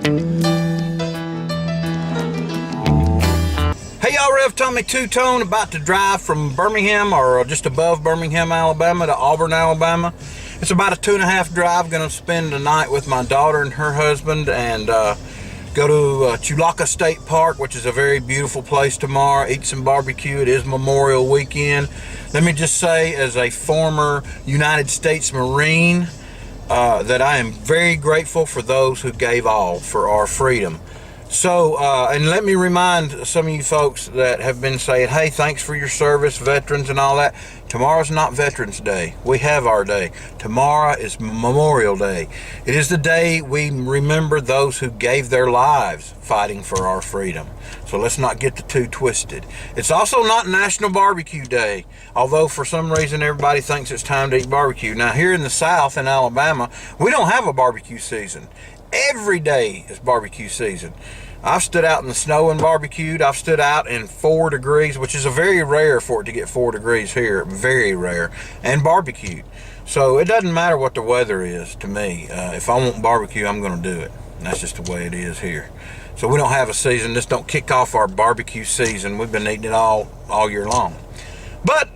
Hey y'all, Rev Tommy Two-Tone, about to drive from Birmingham, or just above Birmingham, Alabama, to Auburn, Alabama. It's about a 2.5 drive. Gonna spend the night with my daughter and her husband, and go to Chulaka State Park, which is a very beautiful place tomorrow. Eat some barbecue. It is Memorial Weekend. Let me just say, as a former United States Marine, that I am very grateful for those who gave all for our freedom. So, and let me remind some of you folks that have been saying, hey, thanks for your service, veterans and all that. Tomorrow's not Veterans Day. We have our day. Tomorrow is Memorial Day. It is the day we remember those who gave their lives fighting for our freedom. So let's not get the two twisted. It's also not National Barbecue Day, although for some reason everybody thinks it's time to eat barbecue. Now, here in the South, in Alabama, we don't have a barbecue season. Every day is barbecue season. I've stood out in the snow and barbecued. I've stood out in 4 degrees, which is a very rare for it to get 4 degrees here, very rare, and barbecued. So it doesn't matter what the weather is to me. If I want barbecue, I'm going to do it. And that's just the way it is here. So we don't have a season. This don't kick off our barbecue season. We've been eating it all year long. But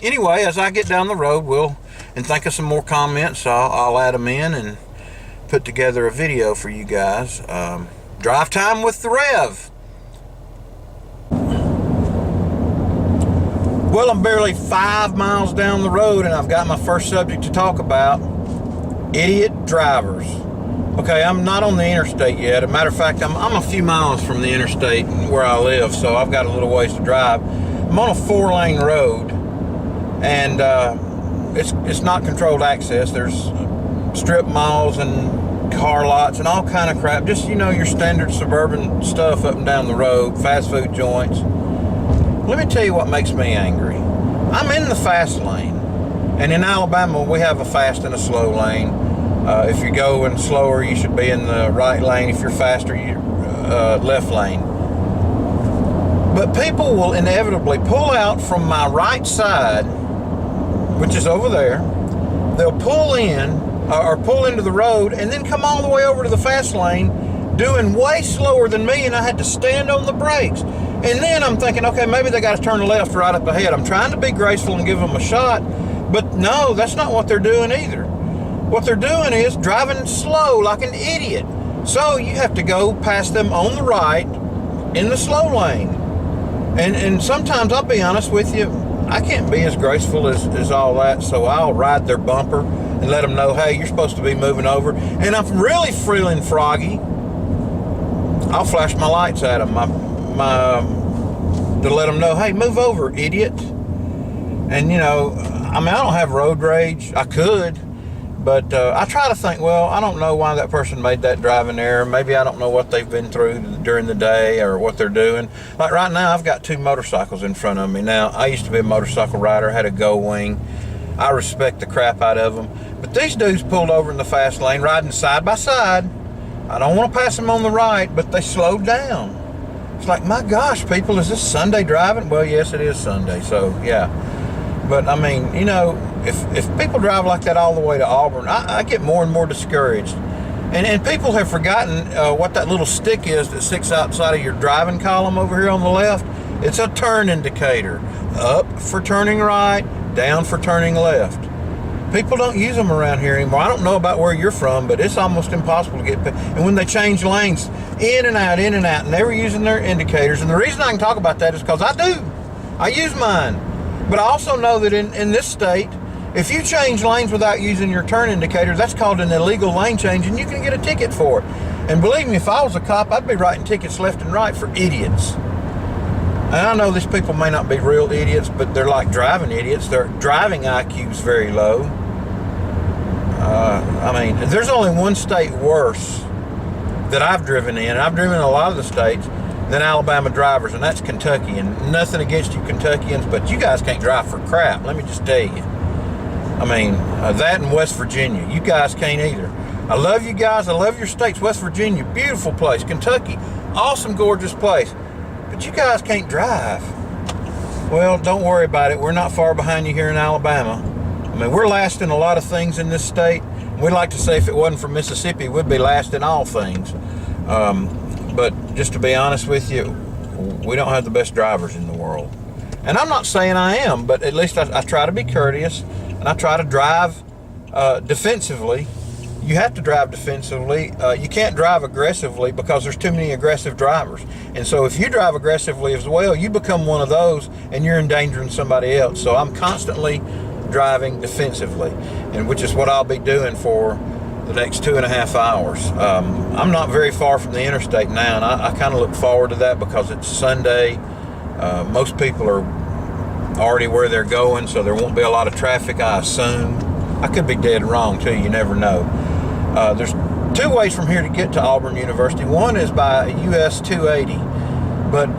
anyway, as I get down the road, and think of some more comments, I'll add them in and put together a video for you guys. Drive time with the Rev. Well, I'm barely 5 miles down the road, and I've got my first subject to talk about: idiot drivers. Okay, I'm not on the interstate yet. As a matter of fact, I'm a few miles from the interstate where I live, so I've got a little ways to drive. I'm on a 4-lane road, and it's not controlled access. There's strip malls and car lots and all kind of crap, just, you know, your standard suburban stuff up and down the road, fast food joints. Let me tell you what makes me angry. I'm in the fast lane, and in Alabama we have a fast and a slow lane. If you're going slower, you should be in the right lane. If you're faster, you're left lane. But people will inevitably pull out from my right side, which is over there. They'll pull in or pull into the road and then come all the way over to the fast lane, doing way slower than me, and I had to stand on the brakes. And then I'm thinking, okay, maybe they got to turn left right up ahead. I'm trying to be graceful and give them a shot, but no, that's not what they're doing either. What they're doing is driving slow like an idiot. So you have to go past them on the right in the slow lane. And sometimes, I'll be honest with you, I can't be as graceful as all that, so I'll ride their bumper and let them know, hey, you're supposed to be moving over. And I'm really feeling froggy, I'll flash my lights at them to let them know, hey, move over, idiot. And, you know, I mean, I don't have road rage. I could, but I try to think, well, I don't know why that person made that driving error. Maybe I don't know what they've been through during the day or what they're doing. Like right now, I've got 2 motorcycles in front of me. Now, I used to be a motorcycle rider, had a Go Wing. I respect the crap out of them. But these dudes pulled over in the fast lane, riding side by side. I don't want to pass them on the right, but they slowed down. It's like, my gosh, people, is this Sunday driving? Well, yes, it is Sunday, so yeah. But I mean, you know, if people drive like that all the way to Auburn, I get more and more discouraged. And people have forgotten what that little stick is that sticks outside of your driving column over here on the left. It's a turn indicator. Up for turning right, down for turning left. People don't use them around here anymore. I don't know about where you're from, but it's almost impossible to get. And when they change lanes, in and out, and they were using their indicators. And the reason I can talk about that is because I do. I use mine. But I also know that in this state, if you change lanes without using your turn indicator, that's called an illegal lane change, and you can get a ticket for it. And believe me, if I was a cop, I'd be writing tickets left and right for idiots. And I know these people may not be real idiots, but they're like driving idiots. Their driving IQ's very low. I mean, there's only one state worse that I've driven in, and I've driven in a lot of the states, than Alabama drivers, and that's Kentucky. And nothing against you Kentuckians, but you guys can't drive for crap, let me just tell you. I mean, that and West Virginia, you guys can't either. I love you guys, I love your states. West Virginia, beautiful place. Kentucky, awesome, gorgeous place. But you guys can't drive. Well, don't worry about it. We're not far behind you here in Alabama. I mean, we're last in a lot of things in this state. We like to say if it wasn't for Mississippi, we'd be last in all things. But just to be honest with you, we don't have the best drivers in the world. And I'm not saying I am, but at least I try to be courteous, and I try to drive defensively. You have to drive defensively. You can't drive aggressively because there's too many aggressive drivers. And so if you drive aggressively as well, you become one of those and you're endangering somebody else. So I'm constantly driving defensively, and which is what I'll be doing for the next 2.5 hours. I'm not very far from the interstate now, and I kind of look forward to that because it's Sunday. Most people are already where they're going, so there won't be a lot of traffic, I assume. I could be dead wrong too, you never know. There's 2 ways from here to get to Auburn University. One is by US 280, but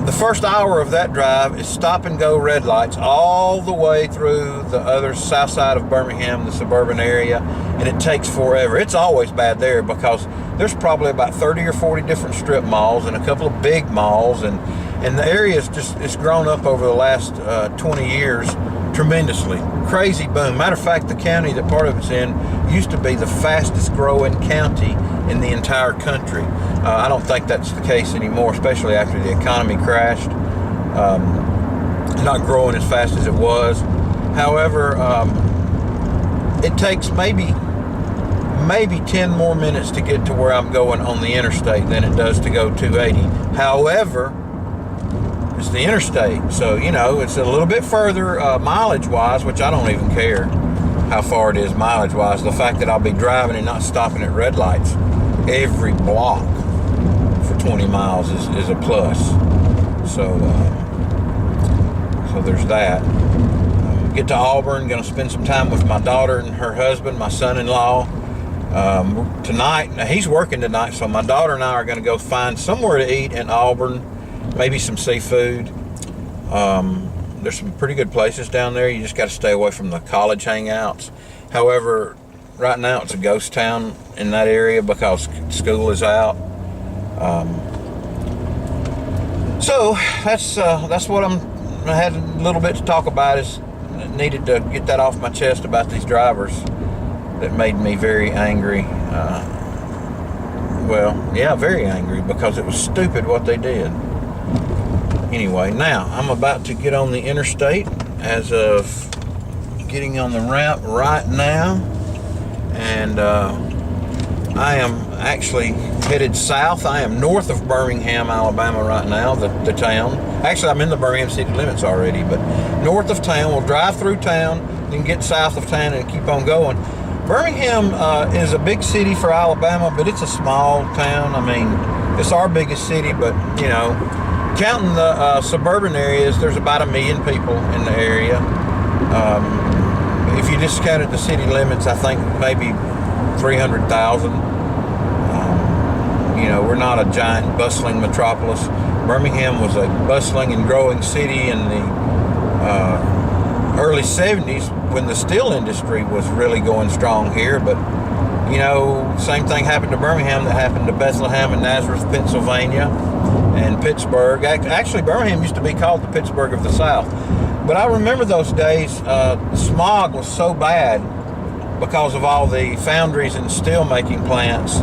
the first hour of that drive is stop and go red lights all the way through the other south side of Birmingham, the suburban area, and it takes forever. It's always bad there because there's probably about 30 or 40 different strip malls and a couple of big malls, and the area is just, it's grown up over the last 20 years tremendously. Crazy boom. Matter of fact, the county that part of it's in used to be the fastest growing county in the entire country. I don't think that's the case anymore, especially after the economy crashed. Not growing as fast as it was. However, it takes maybe 10 more minutes to get to where I'm going on the interstate than it does to go 280. However, it's the interstate, so you know it's a little bit further mileage wise, which I don't even care how far it is mileage wise. The fact that I'll be driving and not stopping at red lights every block for 20 miles is a plus. So there's that. Get to Auburn, gonna spend some time with my daughter and her husband, my son-in-law. Tonight, now he's working tonight, so my daughter and I are gonna go find somewhere to eat in Auburn. Maybe some seafood. There's some pretty good places down there. You just got to stay away from the college hangouts. However, right now it's a ghost town in that area because school is out. So that's what I had a little bit to talk about. Is needed to get that off my chest about these drivers that made me very angry. Well, yeah, very angry because it was stupid what they did. Anyway, now I'm about to get on the interstate as of getting on the ramp right now, and I am actually headed south. I am north of Birmingham, Alabama right now, the town. Actually, I'm in the Birmingham city limits already, but north of town. We'll drive through town, then get south of town and keep on going. Birmingham is a big city for Alabama, but it's a small town. I mean, it's our biggest city, but you know, counting the suburban areas, there's about 1 million people in the area. If you just counted the city limits, I think maybe 300,000. You know, we're not a giant bustling metropolis. Birmingham was a bustling and growing city in the early 70s when the steel industry was really going strong here. But, you know, same thing happened to Birmingham that happened to Bethlehem and Nazareth, Pennsylvania, and Pittsburgh. Actually, Birmingham used to be called the Pittsburgh of the South. But I remember those days, the smog was so bad because of all the foundries and steel making plants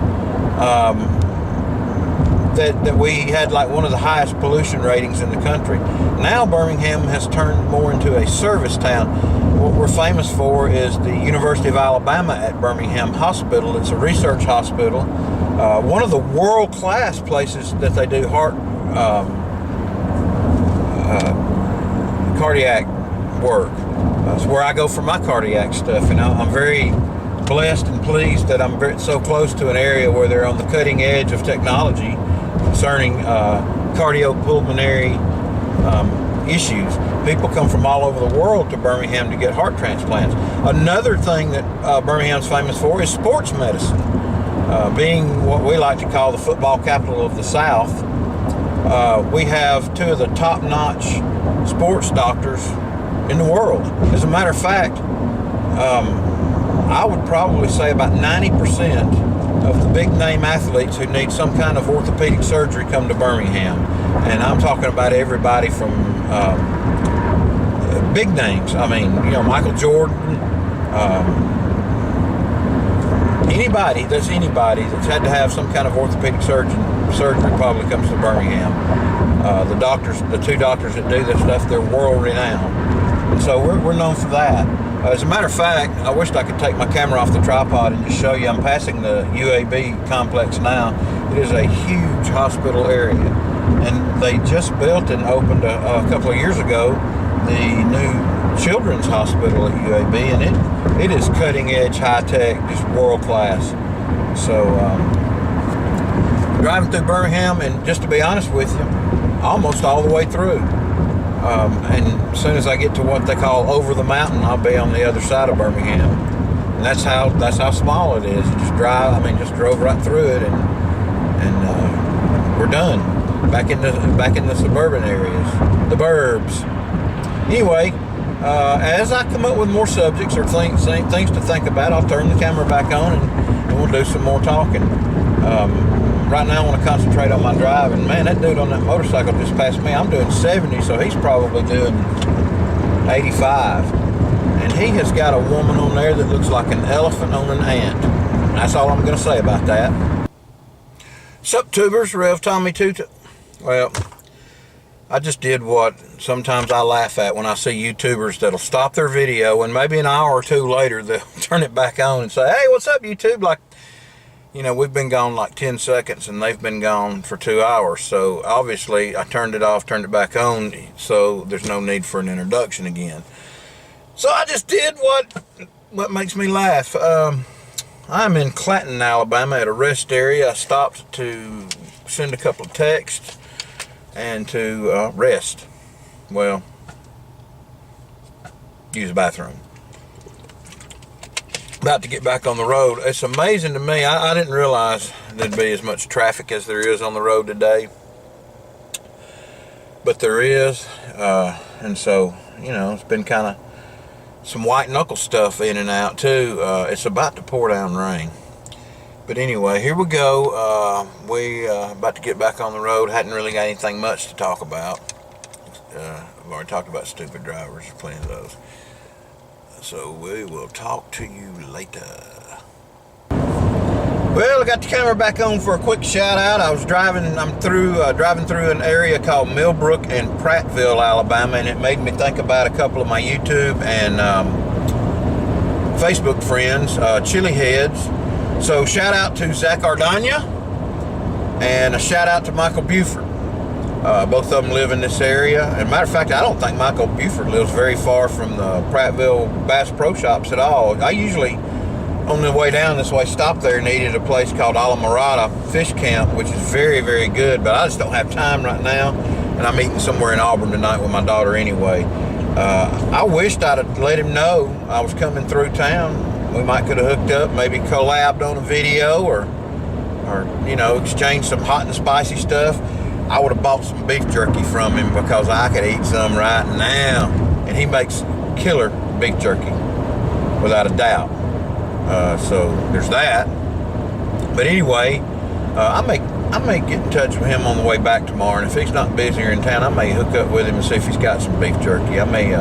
that we had like one of the highest pollution ratings in the country. Now Birmingham has turned more into a service town. What we're famous for is the University of Alabama at Birmingham Hospital. It's a research hospital. One of the world-class places that they do cardiac work. That's where I go for my cardiac stuff, and I'm very blessed and pleased that I'm so close to an area where they're on the cutting edge of technology concerning cardiopulmonary issues. People come from all over the world to Birmingham to get heart transplants. Another thing that Birmingham's famous for is sports medicine. Being what we like to call the football capital of the South, we have 2 of the top-notch sports doctors in the world. As a matter of fact, I would probably say about 90% of the big-name athletes who need some kind of orthopedic surgery come to Birmingham. And I'm talking about everybody from big names. I mean, you know, Michael Jordan, anybody that's had to have some kind of orthopedic surgery probably comes to Birmingham. The two doctors that do this stuff, they're world renowned, and so we're known for that. As a matter of fact, I wished I could take my camera off the tripod and just show you. I'm passing the UAB complex now. It is a huge hospital area, and they just built and opened a couple of years ago the new children's hospital at UAB, and it is cutting edge, high tech, just world class. So driving through Birmingham, and just to be honest with you, almost all the way through. And as soon as I get to what they call over the mountain, I'll be on the other side of Birmingham. And that's how small it is. You just just drove right through it, and we're done. Back in the suburban areas, the burbs. Anyway, as I come up with more subjects or things to think about, I'll turn the camera back on and we'll do some more talking. Right now I want to concentrate on my driving. Man, that dude on that motorcycle just passed me. I'm doing 70, so he's probably doing 85. And he has got a woman on there that looks like an elephant on an ant. That's all I'm going to say about that. Sup, tubers, Rev Tommy 2. Well, I just did what sometimes I laugh at when I see YouTubers that'll stop their video and maybe an hour or two later they'll turn it back on and say, hey, what's up, YouTube? Like, you know, we've been gone like 10 seconds and they've been gone for 2 hours. So obviously I turned it off, turned it back on, so there's no need for an introduction again. So I just did what makes me laugh. I'm in Clanton, Alabama at a rest area. I stopped to send a couple of texts and to rest. Well, use the bathroom. About to get back on the road. It's amazing to me. I didn't realize there'd be as much traffic as there is on the road today. But there is. And so, you know, it's been kind of some white knuckle stuff in and out too. It's about to pour down rain. But anyway, here we go. We about to get back on the road. Hadn't really got anything much to talk about. I've already talked about stupid drivers. There's plenty of those. So we will talk to you later. Well, I got the camera back on for a quick shout out. I'm driving through an area called Millbrook and Prattville, Alabama, and it made me think about a couple of my YouTube and Facebook friends, Chili Heads. So shout out to Zach Ardania and a shout out to Michael Buford. Both of them live in this area. As a matter of fact, I don't think Michael Buford lives very far from the Prattville Bass Pro Shops at all. I usually, on the way down this way, stop there and eat at a place called Alamorada Fish Camp, which is very, very good, but I just don't have time right now, and I'm eating somewhere in Auburn tonight with my daughter anyway. I wished I'd have let him know I was coming through town. We might could have hooked up, maybe collabed on a video or you know, exchanged some hot and spicy stuff. I would have bought some beef jerky from him because I could eat some right now. And he makes killer beef jerky, without a doubt. So there's that. But anyway, I may get in touch with him on the way back tomorrow. And if he's not busy or in town, I may hook up with him and see if he's got some beef jerky. I may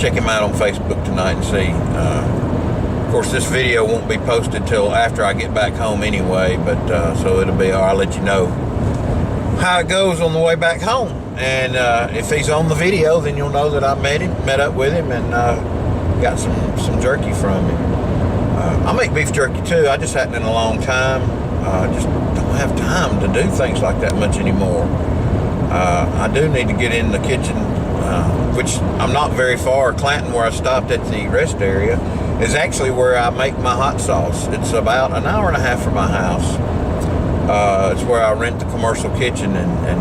check him out on Facebook tonight and see. Of course, this video won't be posted till after I get back home anyway. But so it'll be, I'll let you know how it goes on the way back home. And if he's on the video, then you'll know that I met up with him and got some jerky from him. I make beef jerky too. I just hadn't in a long time. Just don't have time to do things like that much anymore. I do need to get in the kitchen, which I'm not very far. Clanton, where I stopped at the rest area, is actually where I make my hot sauce. It's about an hour and a half from my house. It's where I rent the commercial kitchen and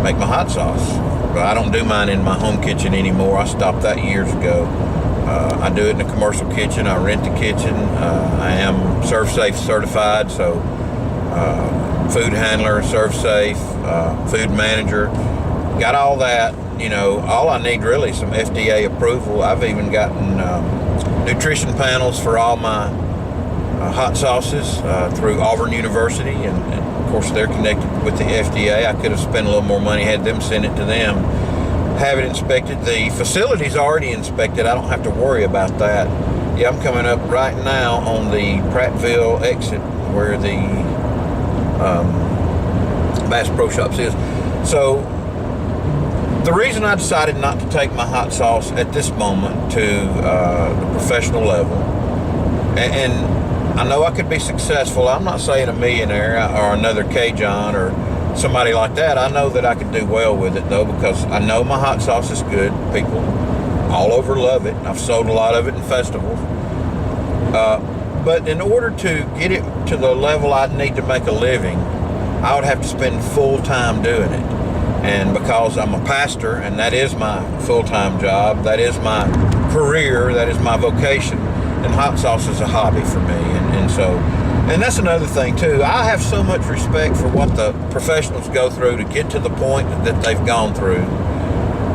make my hot sauce. But I don't do mine in my home kitchen anymore. I stopped that years ago. I do it in the commercial kitchen. I rent the kitchen. I am ServSafe certified, so food handler, ServSafe, food manager. Got all that. You know, all I need really is some FDA approval. I've even gotten nutrition panels for all my hot sauces through Auburn University, and of course they're connected with the FDA. I could have spent a little more money, had them send it to them, have it inspected. The facility's already inspected. I don't have to worry about that. Yeah, I'm coming up right now on the Prattville exit where the Bass Pro Shops is. So the reason I decided not to take my hot sauce at this moment to the professional level, and I know I could be successful. I'm not saying a millionaire or another Cajun or somebody like that. I know that I could do well with it though, because I know my hot sauce is good. People all over love it. I've sold a lot of it in festivals. But in order to get it to the level I'd need to make a living, I would have to spend full time doing it. And because I'm a pastor and that is my full-time job, that is my career, that is my vocation, and hot sauce is a hobby for me. And that's another thing too. I have so much respect for what the professionals go through to get to the point that they've gone through,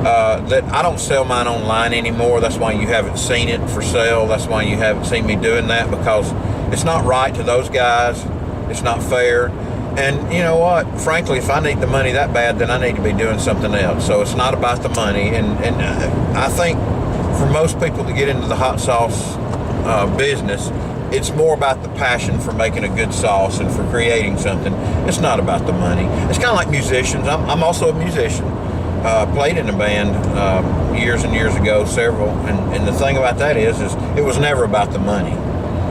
that I don't sell mine online anymore. That's why you haven't seen it for sale. That's why you haven't seen me doing that, because it's not right to those guys. It's not fair. And you know what? Frankly, if I need the money that bad, then I need to be doing something else. So it's not about the money. And I think for most people to get into the hot sauce business, it's more about the passion for making a good sauce and for creating something. It's not about the money. It's kind of like musicians. I'm also a musician. Played in a band years and years ago, several. And the thing about that is it was never about the money,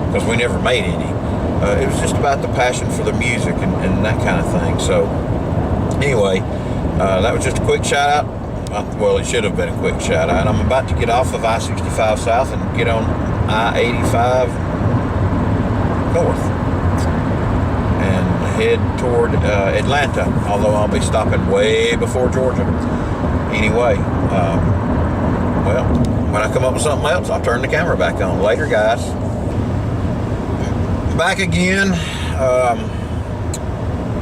because we never made any. It was just about the passion for the music and that kind of thing. So anyway, that was just a quick shout out. Well, it should have been a quick shout out. I'm about to get off of I-65 South and get on I-85 North and head toward Atlanta, although I'll be stopping way before Georgia. Anyway, well, when I come up with something else, I'll turn the camera back on. Later, guys. Back again.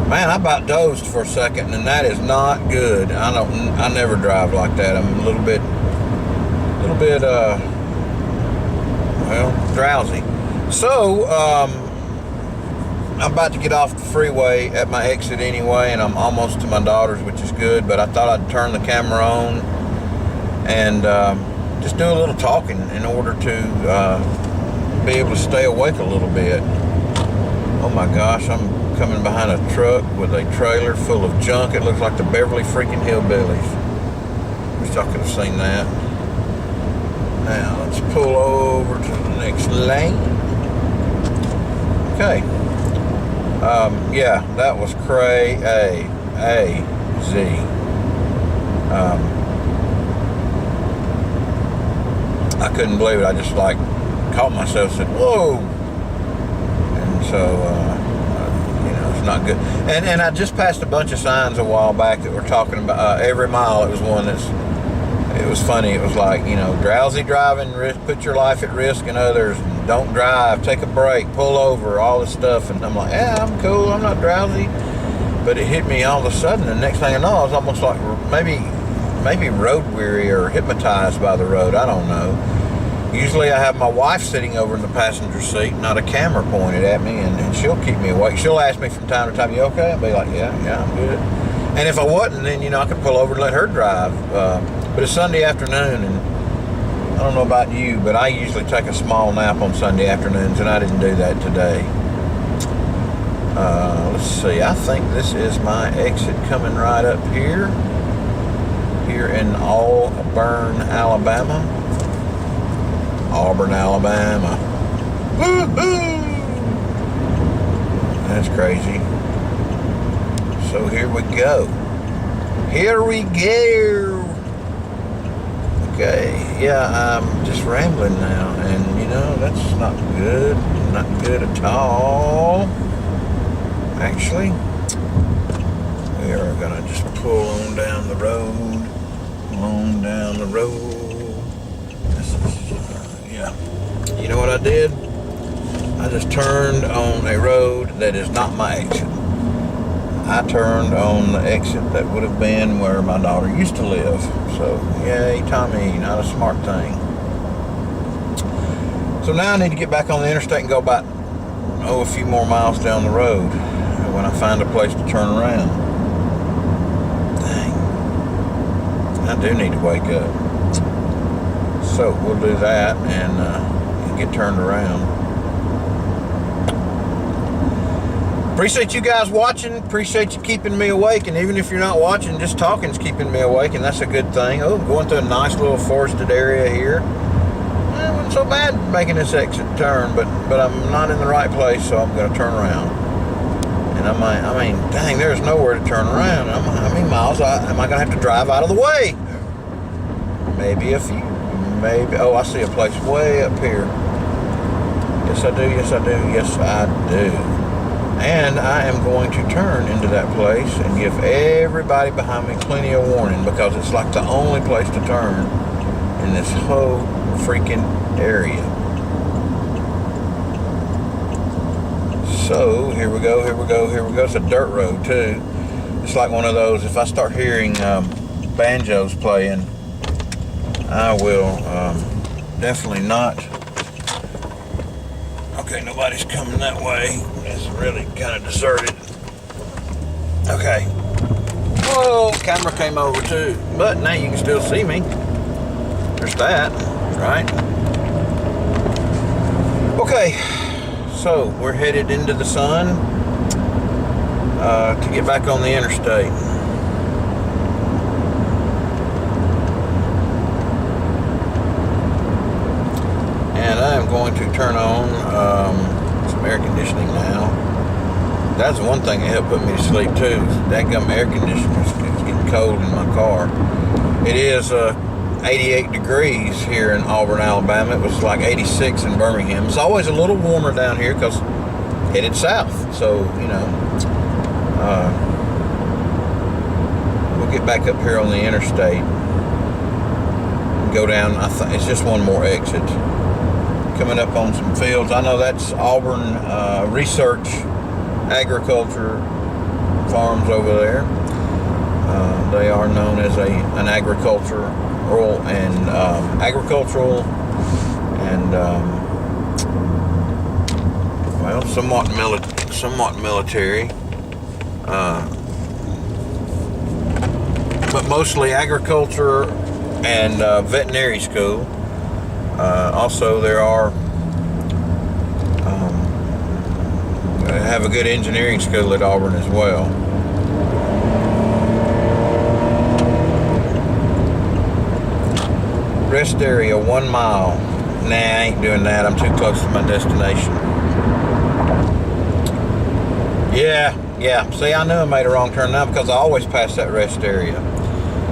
Man, I about dozed for a second, and that is not good. I never drive like that. I'm a little bit well, drowsy. So I'm about to get off the freeway at my exit anyway, and I'm almost to my daughter's, which is good, but I thought I'd turn the camera on and just do a little talking in order to be able to stay awake a little bit. Oh my gosh, I'm coming behind a truck with a trailer full of junk. It looks like the Beverly freaking Hillbillies. Wish y'all could have seen that. Now let's pull over to the next lane. Okay. Yeah, that was crazy. I couldn't believe it. I just like caught myself and said, whoa. And so, it's not good. And I just passed a bunch of signs a while back that were talking about every mile. It was one it was funny. It was like, drowsy driving, put your life at risk, and others don't drive, take a break, pull over, all this stuff. And I'm like, yeah, I'm cool, I'm not drowsy. But it hit me all of a sudden, and the next thing I know, I was almost like maybe road weary or hypnotized by the road. I don't know. Usually I have my wife sitting over in the passenger seat, not a camera pointed at me, and she'll keep me awake. She'll ask me from time to time, you okay? I'll be like, yeah, I'm good. And if I wasn't, then, I could pull over and let her drive. But it's Sunday afternoon, and I don't know about you, but I usually take a small nap on Sunday afternoons, and I didn't do that today. Let's see, I think this is my exit coming right up here in Auburn, Alabama. Auburn, Alabama. Woo-hoo! That's crazy. So here we go. Okay, yeah, I'm just rambling now, and that's not good. Not good at all. Actually, we are gonna just pull on down the road. This is, yeah. You know what I did? I just turned on a road that is not my exit. I turned on the exit that would have been where my daughter used to live. So, yay, Tommy, not a smart thing. So now I need to get back on the interstate and go about, a few more miles down the road when I find a place to turn around. Dang. I do need to wake up. So we'll do that and get turned around. Appreciate you guys watching. Appreciate you keeping me awake. And even if you're not watching, just talking's keeping me awake, and that's a good thing. Oh, going through a nice little forested area here. It wasn't so bad making this exit turn, but I'm not in the right place, so I'm going to turn around. And I mean, dang, there's nowhere to turn around. How many miles am I going to have to drive out of the way? Maybe a few. Maybe. Oh, I see a place way up here. Yes, I do. Yes, I do. Yes, I do. And I am going to turn into that place and give everybody behind me plenty of warning, because it's like the only place to turn in this whole freaking area. So here we go, here we go, here we go. It's a dirt road too. It's like one of those, if I start hearing banjos playing, I will definitely not. Okay, nobody's coming that way. It's really kind of deserted. Okay. Whoa, camera came over too. But now you can still see me. There's that, right? Okay, so we're headed into the sun to get back on the interstate. And I am going to turn on some air conditioning now. That's one thing that helped put me to sleep too. That gum air conditioner is getting cold in my car. It is 88 degrees here in Auburn, Alabama. It was like 86 in Birmingham. It's always a little warmer down here because headed south. So, you know, we'll get back up here on the interstate. Go down, it's just one more exit. Coming up on some fields. I know that's Auburn Research Agriculture Farms over there. They are known as an agricultural and well, somewhat military, but mostly agriculture and veterinary school. Also, there are have a good engineering school at Auburn as well. Rest area 1 mile. Nah, I ain't doing that. I'm too close to my destination. Yeah. See, I knew I made a wrong turn now because I always pass that rest area.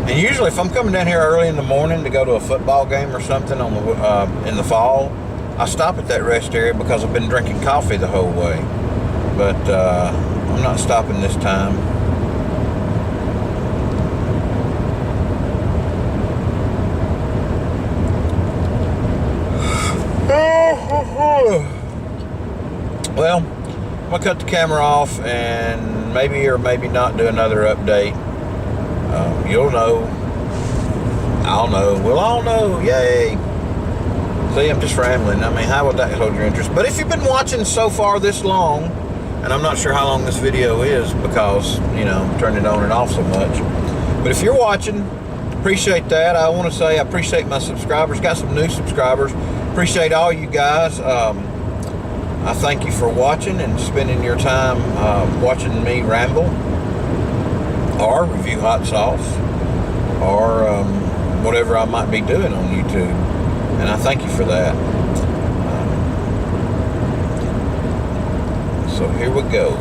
And usually, if I'm coming down here early in the morning to go to a football game or something on the in the fall, I stop at that rest area because I've been drinking coffee the whole way. But I'm not stopping this time. Well, I'm gonna cut the camera off and maybe or maybe not do another update. You'll know. I'll know. We'll all know. Yay! See, I'm just rambling. I mean, how would that hold your interest? But if you've been watching so far this long, and I'm not sure how long this video is because, you know, I'm turning it on and off so much. But if you're watching, appreciate that. I want to say I appreciate my subscribers. Got some new subscribers. Appreciate all you guys. I thank you for watching and spending your time watching me ramble or review hot sauce or whatever I might be doing on YouTube. And I thank you for that. So here we go.